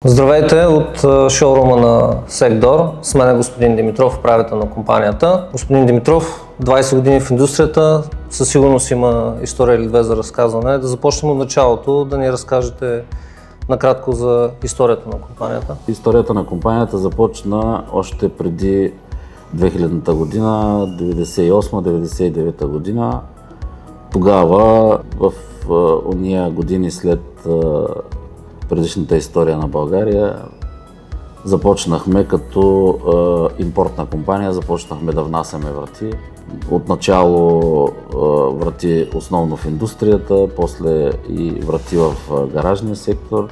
Здравейте от шоурума на Secdor. С мен е господин Димитров, управител на компанията. Господин Димитров, 20 години в индустрията, със сигурност има история или две за разказване. Да започнем от началото, да ни разкажете накратко за историята на компанията. Историята на компанията започна още преди 2000-та година, 98-99 година. Тогава, в ония години след предишната история на България, започнахме като импортна компания, започнахме да внасяме врати. Отначало врати основно в индустрията, после и врати в гаражния сектор,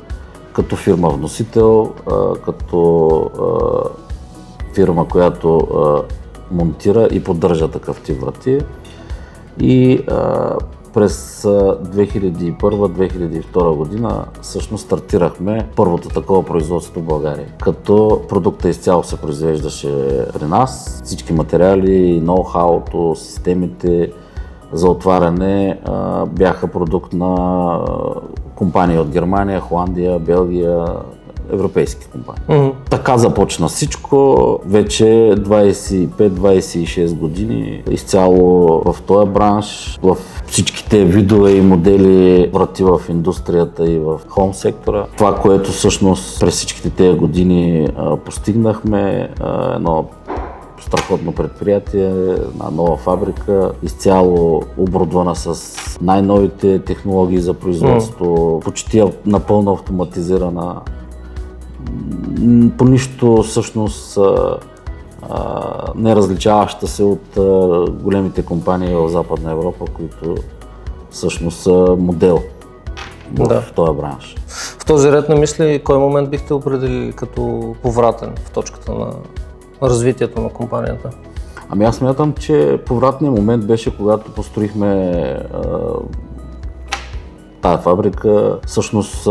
като фирма вносител, като фирма, която монтира и поддържа такъв тип врати. И през 2001-2002 година всъщност стартирахме първото такова производство в България. Като продукта изцяло се произвеждаше при нас. Всички материали, ноу-хауто, системите за отваряне бяха продукт на компании от Германия, Холандия, Белгия, европейски компании. Така започна всичко. Вече 25-26 години изцяло в този бранш, в всичките видове и модели врати в индустрията и в хоум сектора. Това, което всъщност през всичките тези години постигнахме, едно страхотно предприятие, една нова фабрика, изцяло оборудвана с най-новите технологии за производство, почти напълно автоматизирана. По нищо всъщност не различаваща се от големите компании в Западна Европа, които всъщност са модел в този бранш. В този ред на мисли, кой момент бихте определили като повратен в точката на развитието на компанията? Ами аз смятам, че повратният момент беше когато построихме тая фабрика. Всъщност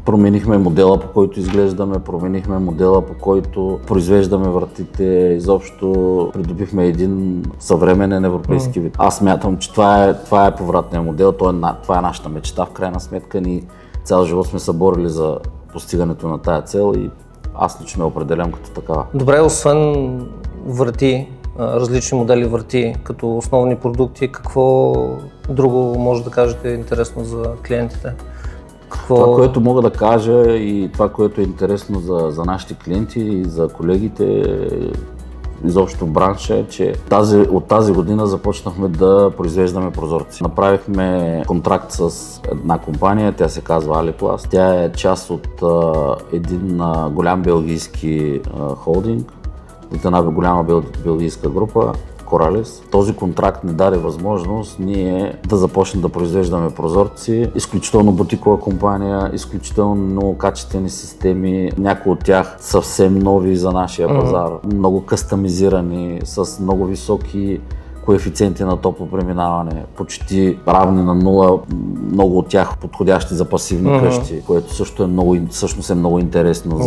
променихме модела, по който изглеждаме, променихме модела, по който произвеждаме вратите, изобщо придобихме един съвременен европейски вид. Аз смятам, че това е повратният модел, това е нашата мечта. В крайна сметка ни цял живот сме се борили за постигането на тая цел и аз лично я определям като такава. Добре, освен врати, различни модели врати като основни продукти, какво друго може да кажете интересно за клиентите? Това, което мога да кажа и това, което е интересно за нашите клиенти и за колегите, изобщо в бранша, е, че от тази година започнахме да произвеждаме прозорци. Направихме контракт с една компания, тя се казва Алипласт. Тя е част от един голям белгийски холдинг, от една голяма белгийска група, Коралес. Този контракт ни даде възможност ние да започнем да произвеждаме прозорци. Изключително бутикова компания, изключително много качествени системи, някои от тях съвсем нови за нашия пазар, много кастомизирани, с много високи коефициенти на топлопреминаване, почти равни на нула, много от тях подходящи за пасивни къщи, което също е много интересно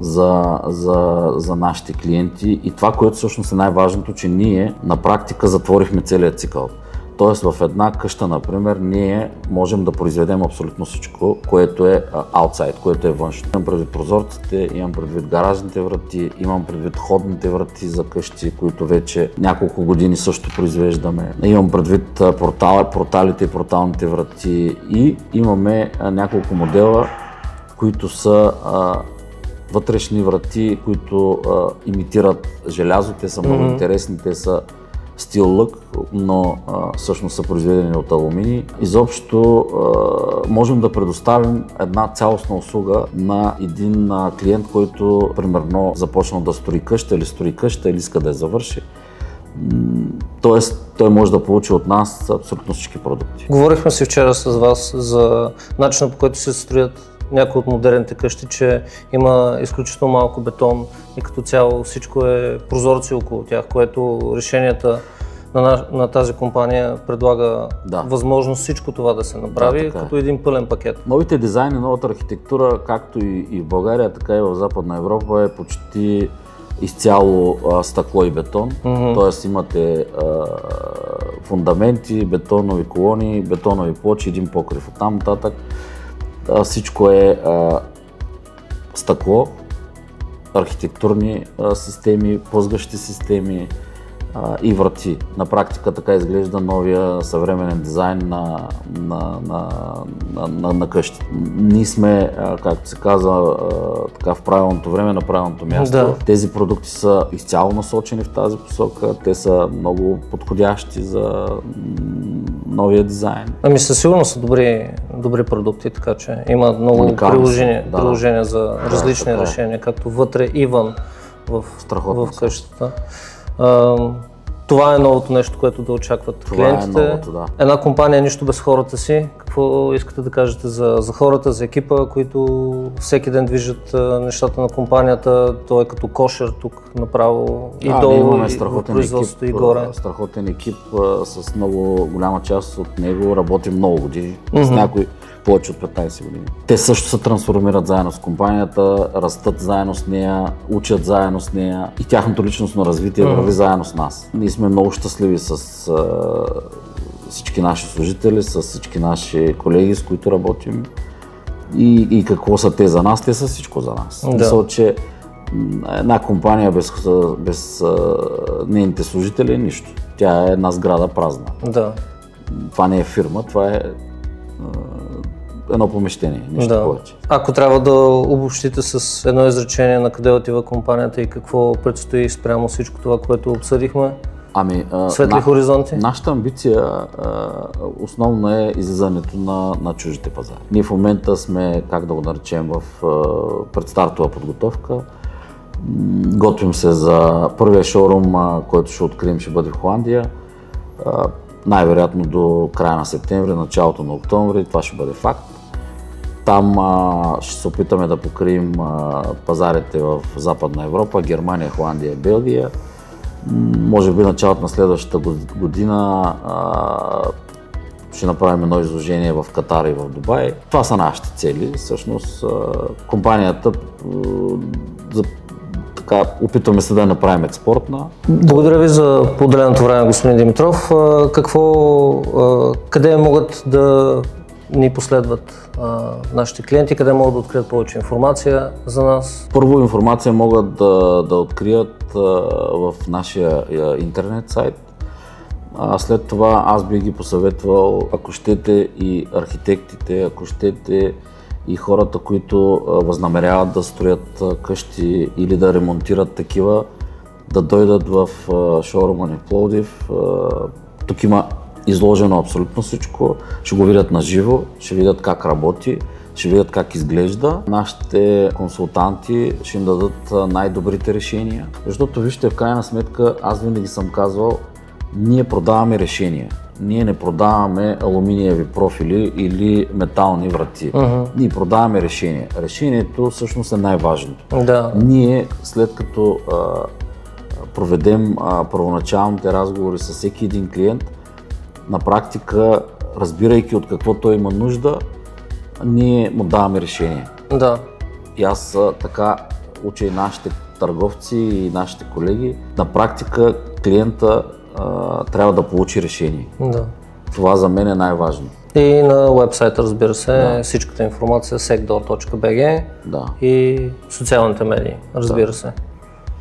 за нашите клиенти. И това, което всъщност е най-важното, че ние на практика затворихме целият цикъл. Тоест в една къща, например, ние можем да произведем абсолютно всичко, което е outside, което е външно. Имам предвид прозорците, имам предвид гаражните врати, имам предвид ходните врати за къщи, които вече няколко години също произвеждаме. Имам предвид порталите и порталните врати и имаме няколко модела, които са вътрешни врати, които имитират желязо. Те са много интересни, те са стил лък, но всъщност са произведени от алуминий. Изобщо можем да предоставим една цялостна услуга на един клиент, който примерно започнал да строи къща или иска да я завърши. Тоест, той може да получи от нас абсолютно всички продукти. Говорихме си вчера с вас за начина, по който се строят някои от модерните къщи, че има изключително малко бетон и като цяло всичко е прозорци около тях, което решенията на тази компания предлага възможност всичко това да се направи като един пълен пакет. Новите дизайни, новата архитектура, както и в България, така и в Западна Европа, е почти изцяло стъкло и бетон. Тоест имате фундаменти, бетонови колони, бетонови плочи, един покрив. Оттам нататък всичко е стъкло, архитектурни системи, плъзгащи системи и врати. На практика така изглежда новия съвременен дизайн на къщи. Ние сме, както се казва, така в правилното време, на правилното място. Да. Тези продукти са изцяло насочени в тази посока, те са много подходящи за новия дизайн. Ами със сигурност са добри продукти, така че има много приложения за различни решения, както вътре и вън в къщата. Това е новото нещо, което да очакват клиентите. Новото, да. Една компания нищо без хората си. Какво искате да кажете за хората, за екипа, които всеки ден движат нещата на компанията? Той е като кошер тук направо и долу, и в производството, и горе. Страхотен екип с много голяма част от него работи много години, с някой повече от 15 години. Те също се трансформират заедно с компанията, растат заедно с нея, учат заедно с нея и тяхното личностно развитие върви заедно с нас. Ние сме много щастливи с всички наши служители, с всички наши колеги, с които работим. И какво са те за нас? Те са всичко за нас. Мисля, че една компания без нейните служители е нищо. Тя е една сграда празна. Да. Това не е фирма, това е едно помещение, нищо повече. Ако трябва да обобщите с едно изречение на къде отива компанията и какво предстои спрямо всичко това, което обсъдихме? Светли хоризонти? Нашата амбиция основно е излизането на чуждите пазари. Ние в момента сме, как да го наречем, в предстартова подготовка. Готвим се за първия шоурум, който ще открием, ще бъде в Холандия. Най-вероятно до края на септември, началото на октомври, това ще бъде факт. Там ще се опитаме да покрием пазарите в Западна Европа, Германия, Холандия и Белгия. Може би началото на следващата година ще направим едно изложение в Катар и в Дубай. Това са нашите цели. Всъщност компанията опитваме се да направим експортна. Благодаря ви за поделеното време, господин Димитров. Къде могат да ни последват нашите клиенти, къде могат да открият повече информация за нас? Първо информация могат да открият в нашия интернет сайт. След това аз би ги посъветвал, ако щете и архитектите, ако щете и хората, които възнамеряват да строят къщи или да ремонтират такива, да дойдат в шоурума ни в Пловдив. Тук има изложено абсолютно всичко. Ще го видят на живо, ще видят как работи, ще видят как изглежда. Нашите консултанти ще им дадат най-добрите решения. Защото вижте, в крайна сметка, аз винаги съм казвал, ние продаваме решения. Ние не продаваме алуминиеви профили или метални врати. Ние продаваме решения. Решението всъщност е най-важното. Ние, след като проведем първоначалните разговори с всеки един клиент, на практика, разбирайки от какво той има нужда, ние му даваме решение. И аз така уча и нашите търговци и нашите колеги. На практика клиента трябва да получи решение. Това за мен е най-важно. И на уебсайта, разбира се, всичката информация secdor.bg и социалните медии, разбира се.